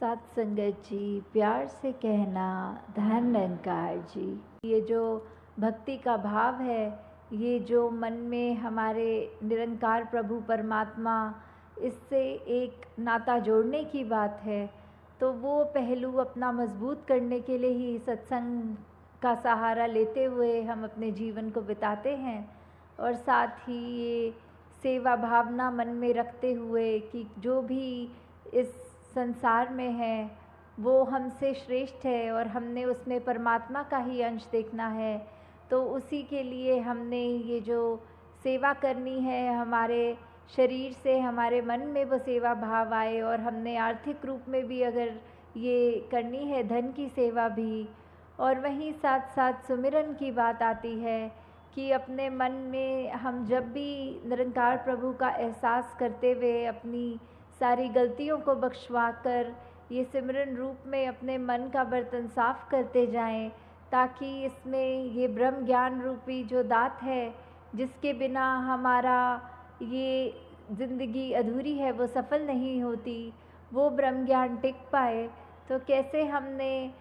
सत्संगत जी, प्यार से कहना धन निरंकार जी। ये जो भक्ति का भाव है, ये जो मन में हमारे निरंकार प्रभु परमात्मा, इससे एक नाता जोड़ने की बात है, तो वो पहलू अपना मजबूत करने के लिए ही सत्संग का सहारा लेते हुए हम अपने जीवन को बिताते हैं। और साथ ही ये सेवा भावना मन में रखते हुए कि जो भी इस संसार में है वो हमसे श्रेष्ठ है और हमने उसमें परमात्मा का ही अंश देखना है, तो उसी के लिए हमने ये जो सेवा करनी है, हमारे शरीर से हमारे मन में वो सेवा भाव आए, और हमने आर्थिक रूप में भी अगर ये करनी है, धन की सेवा भी। और वहीं साथ साथ सुमिरन की बात आती है कि अपने मन में हम जब भी निरंकार प्रभु का एहसास करते हुए अपनी सारी गलतियों को बख्शवा कर ये सिमरन रूप में अपने मन का बर्तन साफ करते जाएं, ताकि इसमें ये ब्रह्म ज्ञान रूपी जो दात है, जिसके बिना हमारा ये ज़िंदगी अधूरी है, वो सफल नहीं होती, वो ब्रह्म ज्ञान टिक पाए। तो कैसे हमने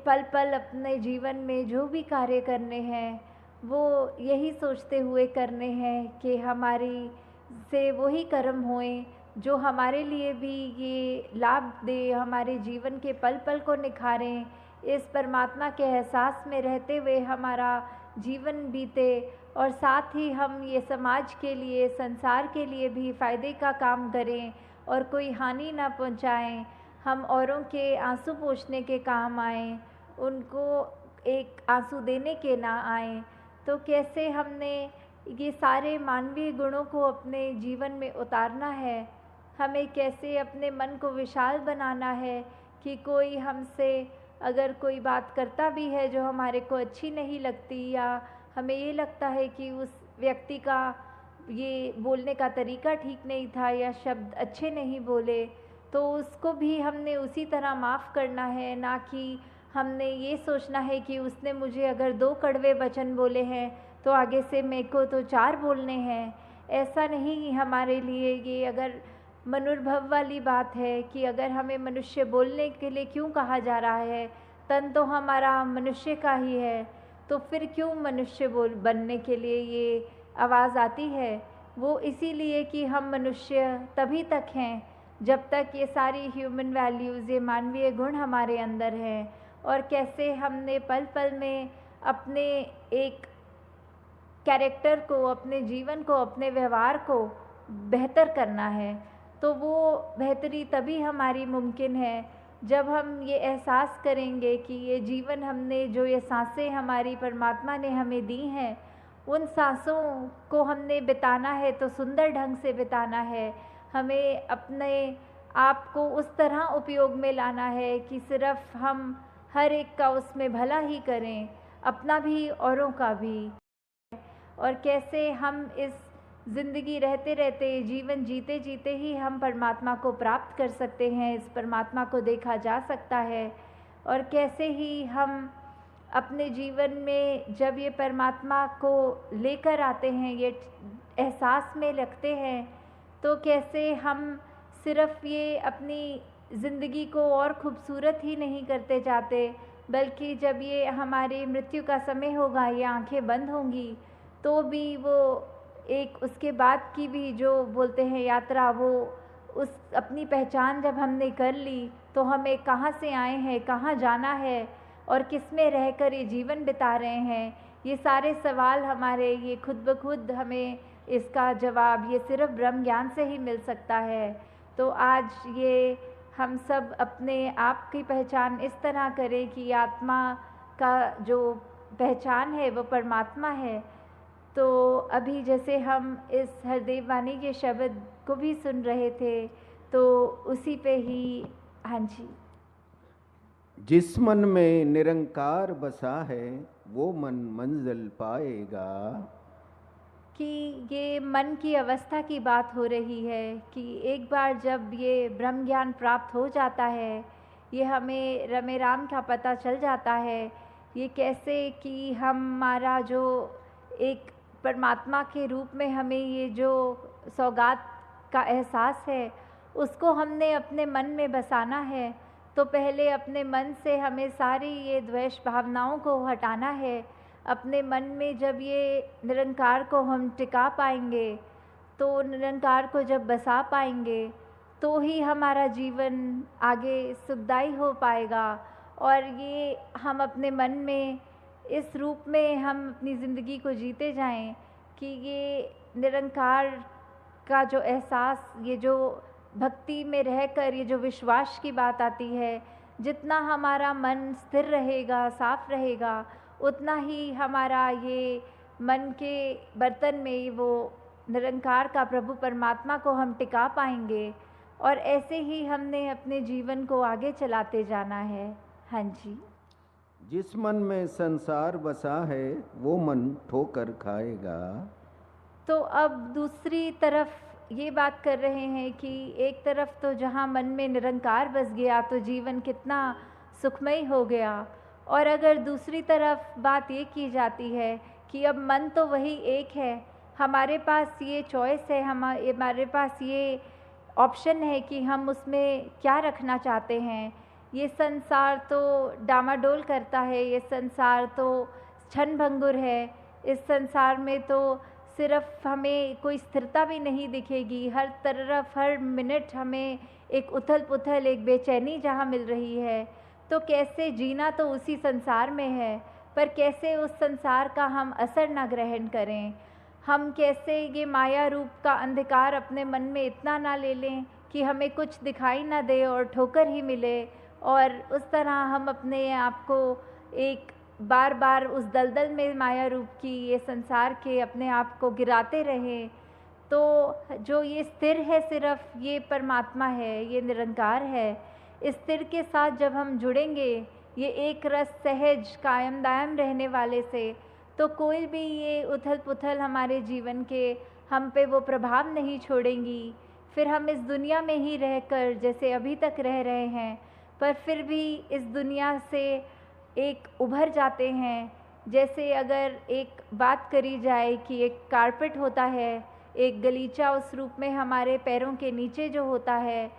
पल पल अपने जीवन में जो भी कार्य करने हैं वो यही सोचते हुए करने हैं कि हमारी से वही कर्म होएं जो हमारे लिए भी ये लाभ दे, हमारे जीवन के पल पल को निखारें, इस परमात्मा के एहसास में रहते हुए हमारा जीवन बीते, और साथ ही हम ये समाज के लिए, संसार के लिए भी फ़ायदे का काम करें और कोई हानि ना पहुंचाएं। हम औरों के आंसू पोंछने के काम आएं, उनको एक आंसू देने के ना आएं। तो कैसे हमने ये सारे मानवीय गुणों को अपने जीवन में उतारना है, हमें कैसे अपने मन को विशाल बनाना है कि कोई हमसे अगर कोई बात करता भी है जो हमारे को अच्छी नहीं लगती, या हमें ये लगता है कि उस व्यक्ति का ये बोलने का तरीका ठीक नहीं था या शब्द अच्छे नहीं बोले, तो उसको भी हमने उसी तरह माफ़ करना है, ना कि हमने ये सोचना है कि उसने मुझे अगर 2 कड़वे वचन बोले हैं तो आगे से मेरे को तो 4 बोलने हैं। ऐसा नहीं हमारे लिए। ये अगर मनुर्भव वाली बात है कि अगर हमें मनुष्य बोलने के लिए क्यों कहा जा रहा है, तन तो हमारा मनुष्य का ही है, तो फिर क्यों मनुष्य बनने के लिए ये आवाज़ आती है? वो इसीलिए कि हम मनुष्य तभी तक हैं जब तक ये सारी ह्यूमन वैल्यूज़, ये मानवीय गुण हमारे अंदर हैं। और कैसे हमने पल पल में अपने एक कैरेक्टर को, अपने जीवन को, अपने व्यवहार को बेहतर करना है, तो वो बेहतरी तभी हमारी मुमकिन है जब हम ये एहसास करेंगे कि ये जीवन हमने जो ये सांसें हमारी परमात्मा ने हमें दी हैं, उन सांसों को हमने बिताना है तो सुंदर ढंग से बिताना है। हमें अपने आप को उस तरह उपयोग में लाना है कि सिर्फ हम हर एक का उसमें भला ही करें, अपना भी औरों का भी। और कैसे हम इस ज़िंदगी रहते रहते, जीवन जीते जीते ही हम परमात्मा को प्राप्त कर सकते हैं, इस परमात्मा को देखा जा सकता है। और कैसे ही हम अपने जीवन में जब ये परमात्मा को लेकर आते हैं, ये एहसास में रखते हैं, तो कैसे हम सिर्फ ये अपनी ज़िंदगी को और खूबसूरत ही नहीं करते जाते, बल्कि जब ये हमारी मृत्यु का समय होगा, ये आंखें बंद होंगी, तो भी वो एक उसके बाद की भी जो बोलते हैं यात्रा, वो उस अपनी पहचान जब हमने कर ली, तो हमें कहाँ से आए हैं, कहाँ जाना है और किस में रहकर ये जीवन बिता रहे हैं, ये सारे सवाल हमारे ये खुद ब खुद हमें इसका जवाब ये सिर्फ ब्रह्म ज्ञान से ही मिल सकता है। तो आज ये हम सब अपने आप की पहचान इस तरह करें कि आत्मा का जो पहचान है वो परमात्मा है। तो अभी जैसे हम इस हरदेव वाणी के शब्द को भी सुन रहे थे, तो उसी पे ही, हाँ जी, जिस मन में निरंकार बसा है वो मन मंजिल पाएगा, कि ये मन की अवस्था की बात हो रही है कि एक बार जब ये ब्रह्म ज्ञान प्राप्त हो जाता है, ये हमें रमे राम का पता चल जाता है, ये कैसे कि हमारा जो एक परमात्मा के रूप में हमें ये जो सौगात का एहसास है, उसको हमने अपने मन में बसाना है। तो पहले अपने मन से हमें सारी ये द्वेष भावनाओं को हटाना है। अपने मन में जब ये निरंकार को हम टिका पाएंगे, तो निरंकार को जब बसा पाएंगे, तो ही हमारा जीवन आगे सुखदायी हो पाएगा। और ये हम अपने मन में इस रूप में हम अपनी ज़िंदगी को जीते जाएं कि ये निरंकार का जो एहसास, ये जो भक्ति में रहकर ये जो विश्वास की बात आती है, जितना हमारा मन स्थिर रहेगा, साफ रहेगा, उतना ही हमारा ये मन के बर्तन में वो निरंकार का प्रभु परमात्मा को हम टिका पाएंगे। और ऐसे ही हमने अपने जीवन को आगे चलाते जाना है। हाँ जी। जिस मन में संसार बसा है वो मन ठोकर खाएगा। तो अब दूसरी तरफ ये बात कर रहे हैं कि एक तरफ तो जहाँ मन में निरंकार बस गया तो जीवन कितना सुखमय हो गया, और अगर दूसरी तरफ बात ये की जाती है कि अब मन तो वही एक है, हमारे पास ये चॉइस है, हमारे पास ये ऑप्शन है कि हम उसमें क्या रखना चाहते हैं। ये संसार तो डामाडोल करता है, ये संसार तो क्षणभंगुर है, इस संसार में तो सिर्फ हमें कोई स्थिरता भी नहीं दिखेगी। हर तरफ हर मिनट हमें एक उथल पुथल, एक बेचैनी जहाँ मिल रही है। तो कैसे जीना तो उसी संसार में है, पर कैसे उस संसार का हम असर ना ग्रहण करें, हम कैसे ये माया रूप का अंधकार अपने मन में इतना ना ले लें कि हमें कुछ दिखाई ना दे और ठोकर ही मिले, और उस तरह हम अपने आप को एक बार बार उस दलदल में माया रूप की ये संसार के अपने आप को गिराते रहें। तो जो ये स्थिर है सिर्फ ये परमात्मा है, ये निरंकार है। इस स्थिर के साथ जब हम जुड़ेंगे ये एक रस सहज कायम दायम रहने वाले से, तो कोई भी ये उथल पुथल हमारे जीवन के हम पे वो प्रभाव नहीं छोड़ेंगी। फिर हम इस दुनिया में ही रहकर जैसे अभी तक रह रहे हैं, पर फिर भी इस दुनिया से एक उभर जाते हैं। जैसे अगर एक बात करी जाए कि एक कारपेट होता है, एक गलीचा उस रूप में हमारे पैरों के नीचे जो होता है,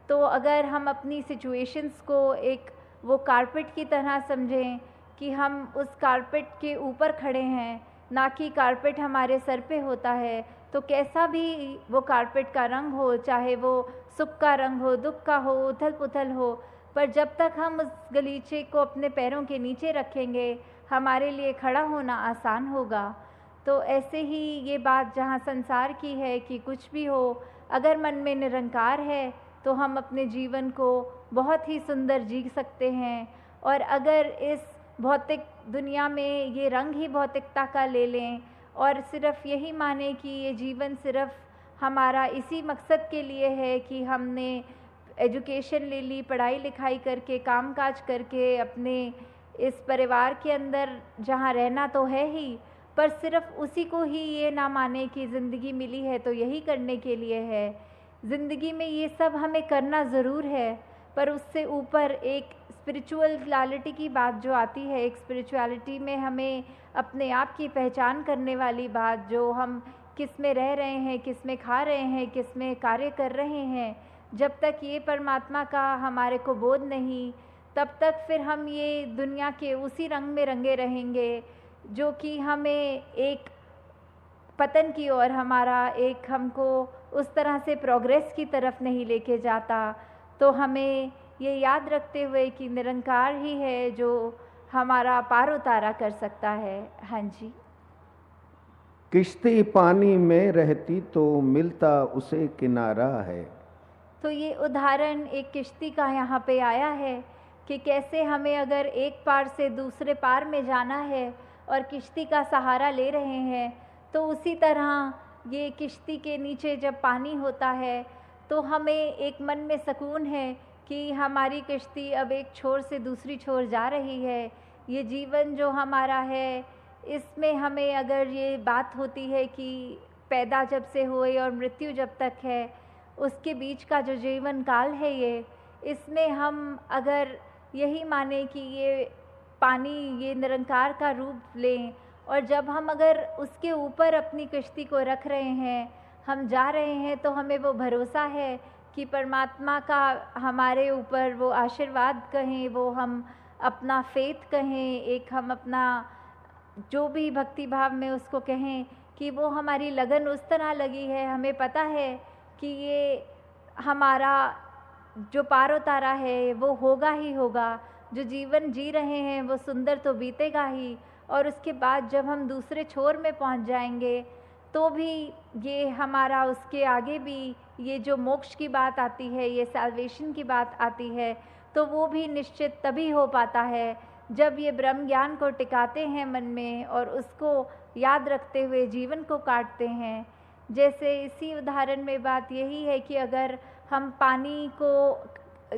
तो अगर हम अपनी सिचुएशंस को एक वो कारपेट की तरह समझें कि हम उस कारपेट के ऊपर खड़े हैं, ना कि कारपेट हमारे सर पे होता है, तो कैसा भी वो कारपेट का रंग हो, चाहे वो सुख का रंग हो, दुख का हो, उथल पुथल हो, पर जब तक हम उस गलीचे को अपने पैरों के नीचे रखेंगे, हमारे लिए खड़ा होना आसान होगा। तो ऐसे ही ये बात जहाँ संसार की है कि कुछ भी हो, अगर मन में निरंकार है तो हम अपने जीवन को बहुत ही सुंदर जी सकते हैं। और अगर इस भौतिक दुनिया में ये रंग ही भौतिकता का ले लें और सिर्फ यही माने कि ये जीवन सिर्फ हमारा इसी मकसद के लिए है कि हमने एजुकेशन ले ली, पढ़ाई लिखाई करके, कामकाज करके अपने इस परिवार के अंदर जहाँ रहना तो है ही, पर सिर्फ उसी को ही ये ना माने कि ज़िंदगी मिली है तो यही करने के लिए है। ज़िंदगी में ये सब हमें करना ज़रूर है, पर उससे ऊपर एक स्पिरिचुअलिटी की बात जो आती है, एक स्पिरिचुअलिटी में हमें अपने आप की पहचान करने वाली बात, जो हम किस में रह रहे हैं, किस में खा रहे हैं, किस में कार्य कर रहे हैं, जब तक ये परमात्मा का हमारे को बोध नहीं, तब तक फिर हम ये दुनिया के उसी रंग में रंगे रहेंगे जो कि हमें एक पतन की ओर, हमारा एक हमको उस तरह से प्रोग्रेस की तरफ नहीं लेके जाता। तो हमें ये याद रखते हुए कि निरंकार ही है जो हमारा पार उतारा कर सकता है। हाँ जी। किश्ती पानी में रहती तो मिलता उसे किनारा है। तो ये उदाहरण एक किश्ती का यहाँ पे आया है कि कैसे हमें अगर एक पार से दूसरे पार में जाना है और किश्ती का सहारा ले रहे हैं, तो उसी तरह ये किश्ती के नीचे जब पानी होता है तो हमें एक मन में सुकून है कि हमारी किश्ती अब एक छोर से दूसरी छोर जा रही है। ये जीवन जो हमारा है, इसमें हमें अगर ये बात होती है कि पैदा जब से हुए और मृत्यु जब तक है, उसके बीच का जो जीवन काल है, ये इसमें हम अगर यही माने कि ये पानी ये निरंकार का रूप लें, और जब हम अगर उसके ऊपर अपनी किश्ती को रख रहे हैं, हम जा रहे हैं, तो हमें वो भरोसा है कि परमात्मा का हमारे ऊपर वो आशीर्वाद कहें, वो हम अपना फेथ कहें, एक हम अपना जो भी भक्ति भाव में उसको कहें कि वो हमारी लगन उस तरह लगी है, हमें पता है कि ये हमारा जो पार उतारा है वो होगा ही होगा, जो जीवन जी रहे हैं वो सुंदर तो बीतेगा ही, और उसके बाद जब हम दूसरे छोर में पहुंच जाएंगे तो भी ये हमारा उसके आगे भी ये जो मोक्ष की बात आती है, ये सैल्वेशन की बात आती है, तो वो भी निश्चित तभी हो पाता है जब ये ब्रह्म ज्ञान को टिकाते हैं मन में और उसको याद रखते हुए जीवन को काटते हैं। जैसे इसी उदाहरण में बात यही है कि अगर हम पानी को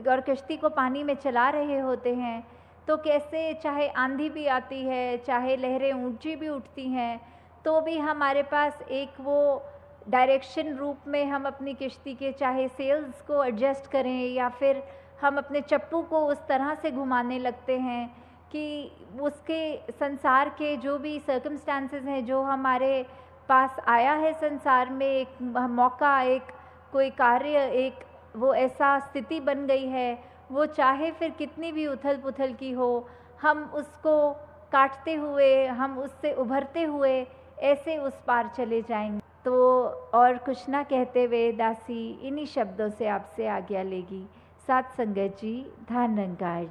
और कश्ती को पानी में चला रहे होते हैं तो कैसे चाहे आंधी भी आती है, चाहे लहरें ऊंची भी उठती हैं, तो भी हमारे पास एक वो डायरेक्शन रूप में हम अपनी किश्ती के चाहे सेल्स को एडजस्ट करें या फिर हम अपने चप्पू को उस तरह से घुमाने लगते हैं कि उसके संसार के जो भी सर्कमस्टांसेस हैं, जो हमारे पास आया है संसार में, एक मौका, एक कोई कार्य, एक वो ऐसा स्थिति बन गई है, वो चाहे फिर कितनी भी उथल पुथल की हो, हम उसको काटते हुए, हम उससे उभरते हुए ऐसे उस पार चले जाएंगे। तो और कुछ ना कहते हुए दासी इन्हीं शब्दों से आपसे आज्ञा लेगी। सात संगत जी, धन निरंकार।